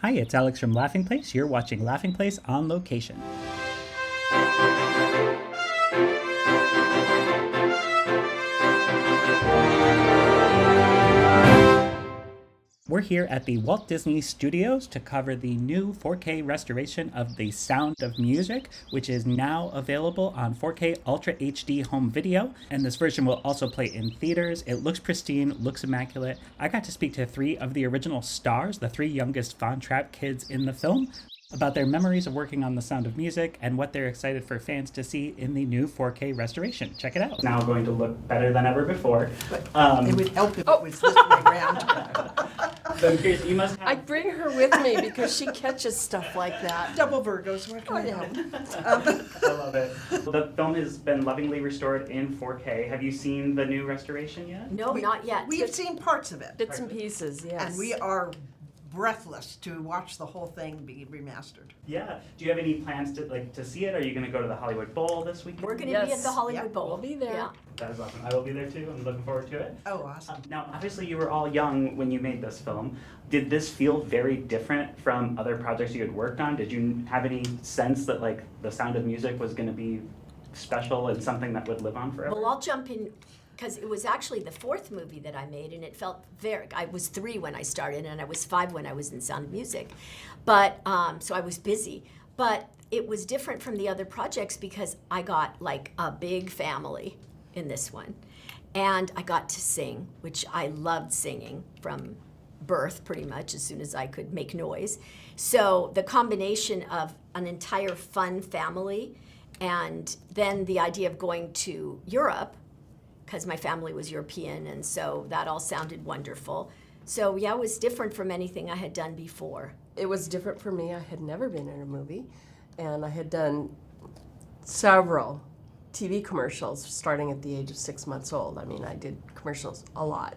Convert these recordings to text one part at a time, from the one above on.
Hi, it's Alex from Laughing Place. You're watching Laughing Place on location. We're here at the Walt Disney Studios to cover the new 4K restoration of The Sound of Music, which is now available on 4K Ultra HD home video. And this version will also play in theaters. It looks pristine, looks immaculate. I got to speak to 3 of the original stars, the 3 youngest Von Trapp kids in the film, about their memories of working on The Sound of Music and what they're excited for fans to see in the new 4K restoration. Check it out. Now going to look better than ever before. It would help if it was this way around. So I'm curious, you must have... I bring her with me because she catches stuff like that. Double Virgos, where can I I love it. The film has been lovingly restored in 4K. Have you seen the new restoration yet? No, not yet. We've seen parts of it. Bits and pieces, yes. And we are breathless to watch the whole thing be remastered. Yeah. Do you have any plans to see it? Are you going to go to the Hollywood Bowl this weekend? We're going to be at the Hollywood Bowl. We'll be there. Yeah. That is awesome. I will be there too. I'm looking forward to it. Oh, awesome. Now, obviously, you were all young when you made this film. Did this feel very different from other projects you had worked on? Did you have any sense that The Sound of Music was going to be special and something that would live on forever? Well, I'll jump in because it was actually the 4th movie that I made, and it felt I was 3 when I started, and I was 5 when I was in Sound of Music. But, so I was busy. But it was different from the other projects because I got a big family in this one. And I got to sing, which I loved singing from birth pretty much as soon as I could make noise. So the combination of an entire fun family and then the idea of going to Europe, because my family was European, and so that all sounded wonderful. So yeah, it was different from anything I had done before. It was different for me. I had never been in a movie, and I had done several TV commercials starting at the age of 6 months old. I mean, I did commercials a lot.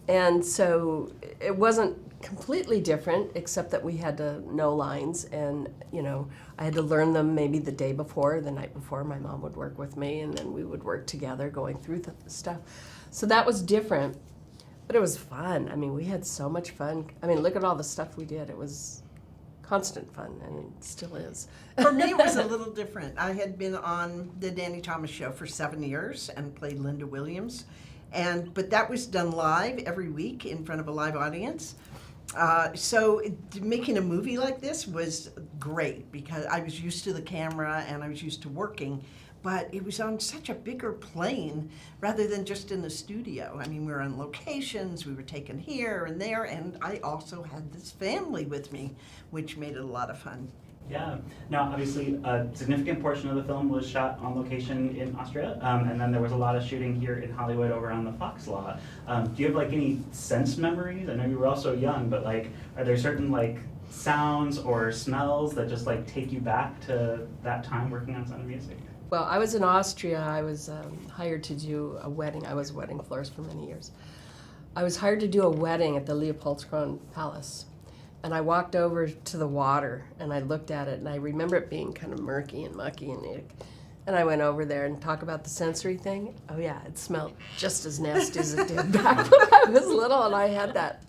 And so it wasn't completely different, except that we had to know lines, and I had to learn them maybe the day before, the night before. My mom would work with me, and then we would work together going through the stuff. So that was different, but it was fun. I mean, we had so much fun. I mean, look at all the stuff we did. It was constant fun, and it still is. For me, it was a little different. I had been on the Danny Thomas Show for 7 years and played Linda Williams. But that was done live every week in front of a live audience. So making a movie like this was great because I was used to the camera and I was used to working, but it was on such a bigger plane rather than just in the studio. I mean, we were on locations, we were taken here and there, and I also had this family with me, which made it a lot of fun. Yeah. Now, obviously, a significant portion of the film was shot on location in Austria, and then there was a lot of shooting here in Hollywood over on the Fox lot. Do you have any sense memories? I know you were all so young, but are there certain sounds or smells that just take you back to that time working on Sound of Music? Well, I was in Austria. I was hired to do a wedding. I was a wedding florist for many years. I was hired to do a wedding at the Leopoldskron Palace. And I walked over to the water, and I looked at it, and I remember it being kind of murky and mucky, and I went over there and talk about the sensory thing. Oh yeah, it smelled just as nasty as it did back when I was little, and I had that.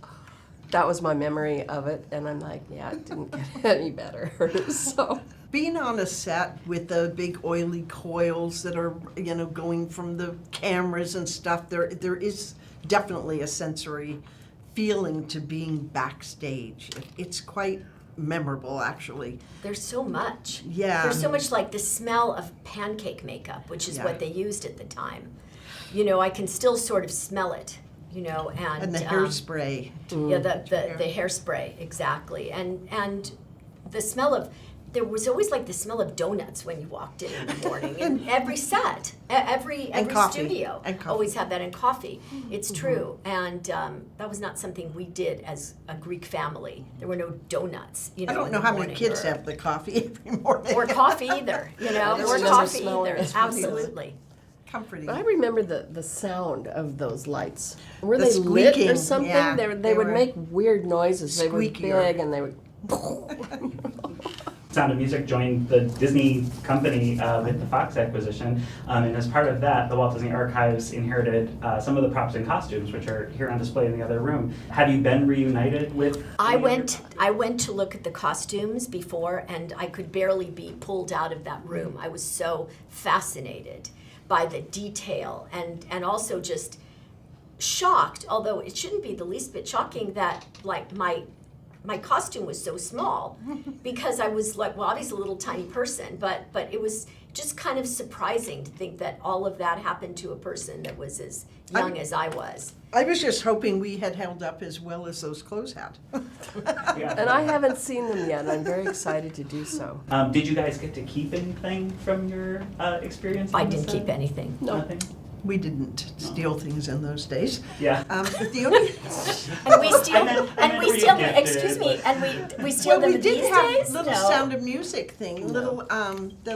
That was my memory of it, and I'm like, yeah, it didn't get any better. So being on a set with the big oily coils that are going from the cameras and stuff, there is definitely a sensory feeling to being backstage. It's quite memorable, actually. There's so much. Yeah. There's so much the smell of pancake makeup, which is what they used at the time. I can still sort of smell it, and the hairspray. Yeah, the hairspray, exactly. And the smell of, there was always the smell of donuts when you walked in the morning. And every set, every studio always had that, and coffee. It's true. And that was not something we did as a Greek family. There were no donuts, I don't know how many kids have the coffee every morning. Or coffee either, or coffee either. Absolutely. Comforting. But I remember the sound of those lights. Were The they squeaking, lit or something? yeah, they would were make weird noises. They were squeakier. big, and they would... Sound of Music joined the Disney company with the Fox acquisition, and as part of that, the Walt Disney Archives inherited some of the props and costumes, which are here on display in the other room. Have you been reunited with? I went to look at the costumes before, and I could barely be pulled out of that room. I was so fascinated by the detail and also just shocked, although it shouldn't be the least bit shocking that like my costume was so small, because I was like, well, obviously a little tiny person, but it was just kind of surprising to think that all of that happened to a person that was as young as I was. I was just hoping we had held up as well as those clothes had. And I haven't seen them yet. I'm very excited to do so. Did you guys get to keep anything from your experience? I didn't keep anything. Nothing? We didn't steal things in those days. Yeah. But the only And we steal, and we steal, rejected excuse it, me, and we steal well, them we did these have days? little No. Sound of Music thing, the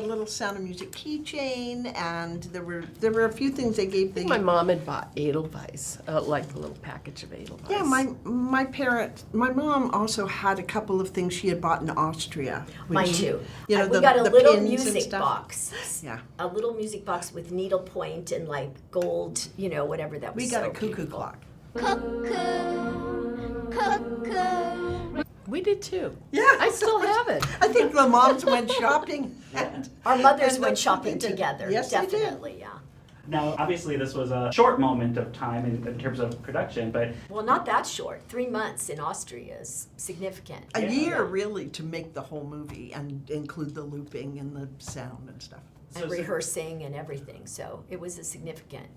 little Sound of Music keychain, and there were a few things they gave. My mom had bought Edelweiss, like a little package of Edelweiss. Yeah, my mom also had a couple of things she had bought in Austria. Mine too. You know, we got a the little pins and music stuff. box. Yeah. A little music box with needlepoint and like gold, whatever that was. We got so a cuckoo beautiful. clock. We did too. Yeah. I still have it. I think the moms went shopping. And, Our mothers and went that's shopping what they did. together. Yes, they did. Definitely, yeah. Now, obviously, this was a short moment of time in terms of production, but Well, not that short. 3 months in Austria is significant. A Yeah. year, really, to make the whole movie and include the looping and the sound and stuff. And rehearsing and everything. So it was a significant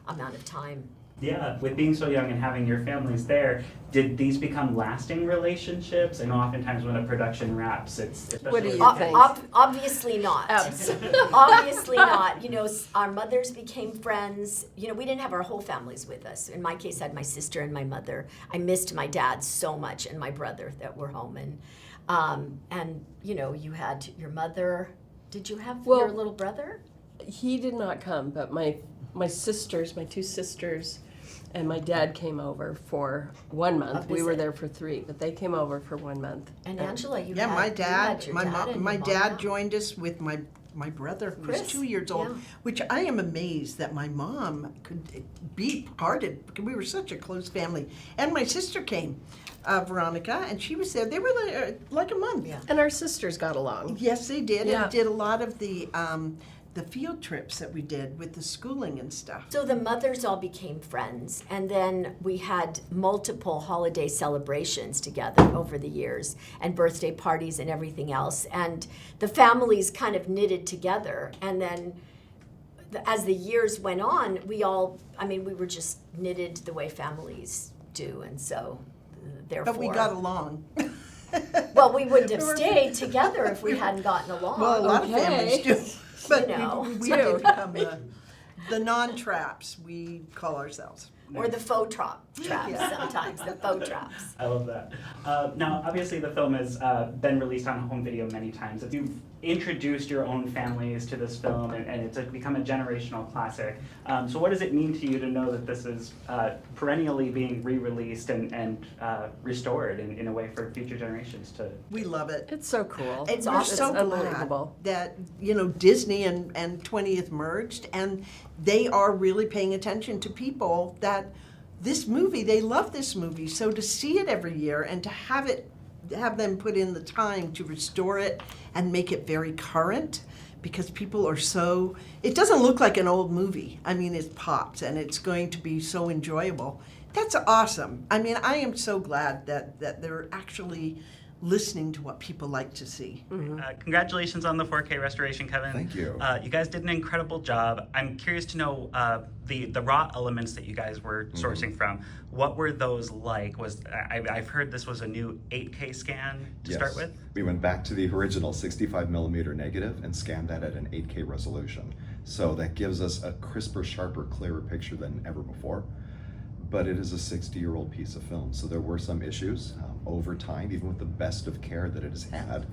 amount of time. yeah, with being so young and having your families there, did these become lasting relationships? I know oftentimes when a production wraps, it's What do especially you think? Obviously not. Obviously not. Our mothers became friends. We didn't have our whole families with us. In my case, I had my sister and my mother. I missed my dad so much and my brother that were home. And you had your mother. Did you have Well, your little brother? He did not come, but my sisters, my two sisters, and my dad came over for 1 month. We were visit. there for 3, but they came over for 1 month. And Angela, you Yeah, had my you dad, had your my dad mom, and my your dad mom. joined us with my brother, who was Chris, 2 years old, yeah. which I am amazed that my mom could be parted, because we were such a close family. And my sister came, Veronica, and she was there. They were like a month. Yeah. And our sisters got along. Yes, they did, Yeah. and did a lot of the field trips that we did with the schooling and stuff. So the mothers all became friends, and then we had multiple holiday celebrations together over the years, and birthday parties and everything else. And the families kind of knitted together, and then as the years went on, we were just knitted the way families do, and so therefore. But we got along. Well, we wouldn't have stayed together if we hadn't gotten along. Well, a lot of families do. But we do. did become the non-traps, we call ourselves. Or the faux traps sometimes, the faux traps. I love that. Now, obviously, the film has been released on home video many times. If you've introduced your own families to this film, and it's become a generational classic, so what does it mean to you to know that this is perennially being re-released and restored in a way for future generations to? We love it. It's so cool. And awesome. we're so It's glad unbelievable. that Disney and 20th merged, and they are really paying attention to people that this movie, they love this movie. So to see it every year and to have them put in the time to restore it and make it very current, because people are so, it doesn't look like an old movie. I mean, it pops and it's going to be so enjoyable. That's awesome. I mean, I am so glad that they're actually listening to what people like to see. Congratulations on the 4K restoration, Kevin. Thank you. You guys did an incredible job. I'm curious to know the raw elements that you guys were sourcing from. What were those like? I've heard this was a new 8K scan to start with? We went back to the original 65 millimeter negative and scanned that at an 8K resolution. So that gives us a crisper, sharper, clearer picture than ever before. But it is a 60-year-old piece of film, so there were some issues over time, even with the best of care that it has had.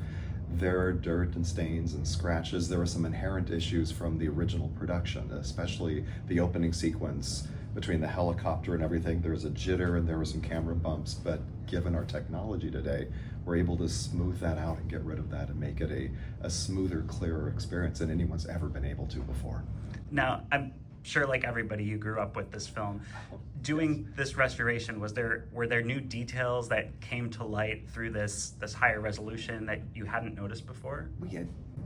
There are dirt and stains and scratches. There were some inherent issues from the original production, especially the opening sequence between the helicopter and everything, there was a jitter and there were some camera bumps, but given our technology today, we're able to smooth that out and get rid of that and make it a smoother, clearer experience than anyone's ever been able to before. Now, I'm sure, like everybody, you grew up with this film. Doing this restoration, were there new details that came to light through this higher resolution that you hadn't noticed before?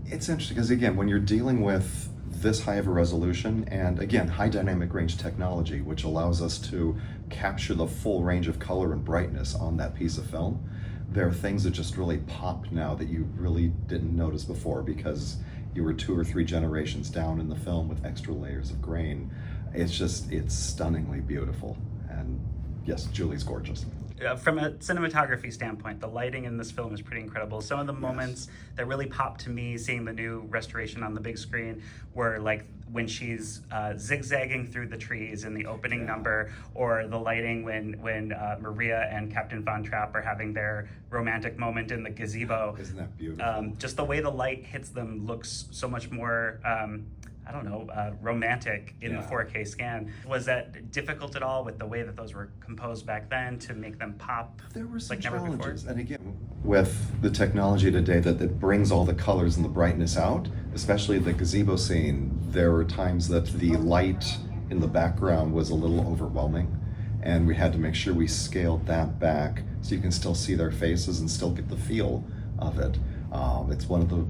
It's interesting because, again, when you're dealing with this high of a resolution and, again, high dynamic range technology, which allows us to capture the full range of color and brightness on that piece of film, there are things that just really pop now that you really didn't notice before because you were 2 or 3 generations down in the film with extra layers of grain. It's stunningly beautiful. And yes, Julie's gorgeous. From a cinematography standpoint, the lighting in this film is pretty incredible. Some of the moments that really popped to me seeing the new restoration on the big screen were like when she's zigzagging through the trees in the opening number, or the lighting when Maria and Captain Von Trapp are having their romantic moment in the gazebo. Isn't that beautiful? Just the way the light hits them looks so much more romantic in the 4K scan. Was that difficult at all with the way that those were composed back then to make them pop? There were some like never challenges, before? and again, with the technology today that brings all the colors and the brightness out, especially the gazebo scene, there were times that the light in the background was a little overwhelming, and we had to make sure we scaled that back so you can still see their faces and still get the feel of it. It's one of the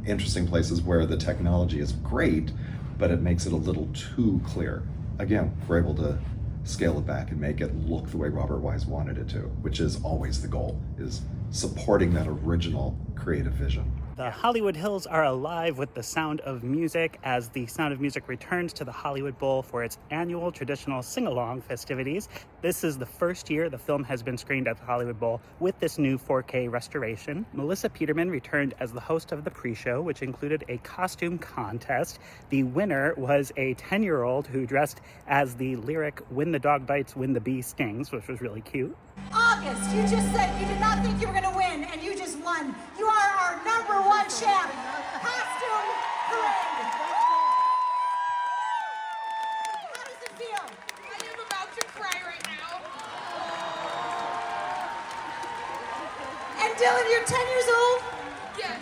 interesting places where the technology is great, but it makes it a little too clear. Again, we're able to scale it back and make it look the way Robert Wise wanted it to, which is always the goal, is supporting that original creative vision. The Hollywood Hills are alive with the Sound of Music as the Sound of Music returns to the Hollywood Bowl for its annual traditional sing-along festivities. This is the first year the film has been screened at the Hollywood Bowl with this new 4K restoration. Melissa Peterman returned as the host of the pre-show, which included a costume contest. The winner was a 10-year-old who dressed as the lyric "When the dog bites, when the bee stings," which was really cute. August, you just said you did not think you were going to win, and you just won. You are our #1 champ. Costume parade. How does it feel? I am about to cry right now. And Dylan, you're 10 years old? Yes.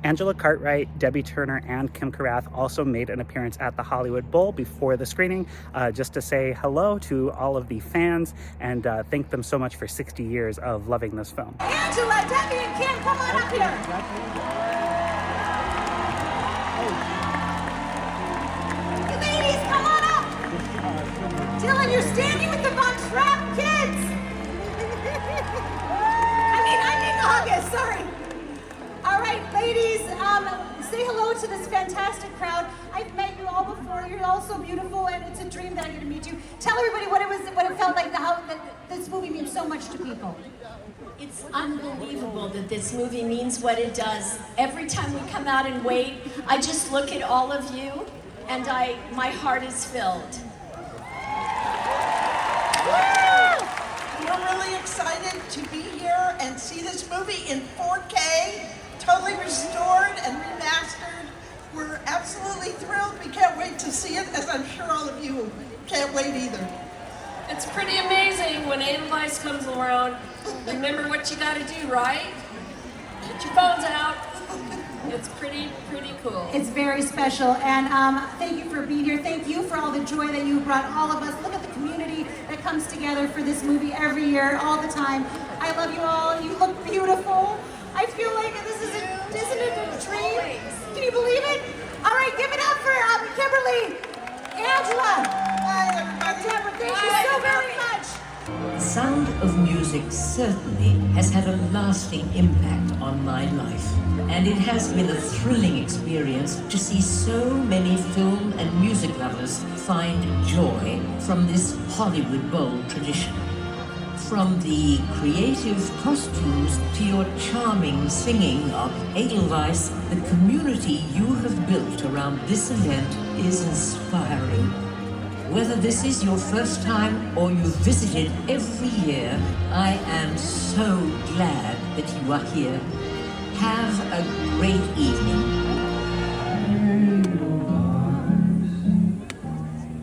Angela Cartwright, Debbie Turner, and Kym Karath also made an appearance at the Hollywood Bowl before the screening, just to say hello to all of the fans and thank them so much for 60 years of loving this film. Angela, Debbie, and Kym, come on up here. You ladies, come on up. Dylan, you're standing with the Von Trapp kids. I mean August, sorry. All right, ladies, say hello to this fantastic crowd. I've met you all before. You're all so beautiful, and it's a dream that I get to meet you. Tell everybody what it felt like, how that this movie means so much to people. It's unbelievable that this movie means what it does. Every time we come out and wait, I just look at all of you, and my heart is filled. We're really excited to be here and see this movie in 4K, totally restored and remastered. We're absolutely thrilled. We can't wait to see it, as I'm sure all of you can't wait either. It's pretty amazing when Edelweiss comes around. Remember what you gotta do, right? Get your phones out. It's pretty cool. It's very special, and thank you for being here. Thank you for all the joy that you brought all of us. Look at the community that comes together for this movie every year, all the time. I love you all. You look beautiful. I feel like isn't it a dream? Can you believe it? All right, give it up for Kimberly, Angela, and Deborah. Thank you so very much. The Sound of Music certainly has had a lasting impact on my life, and it has been a thrilling experience to see so many film and music lovers find joy from this Hollywood Bowl tradition. From the creative costumes to your charming singing of Edelweiss, the community you have built around this event is inspiring. Whether this is your first time or you've visited every year, I am so glad that you are here. Have a great evening.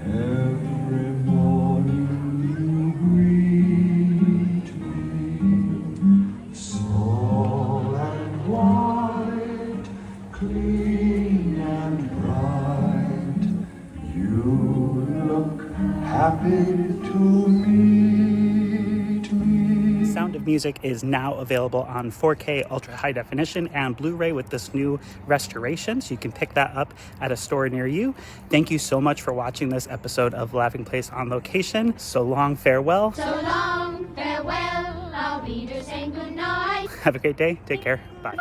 Every morning wait to meet me. Sound of Music is now available on 4K Ultra High Definition and Blu-ray with this new restoration, so you can pick that up at a store near you. Thank you so much for watching this episode of Laughing Place on Location. So long, farewell. So long, farewell, I'll be there saying goodnight. Have a great day. Take care. Bye.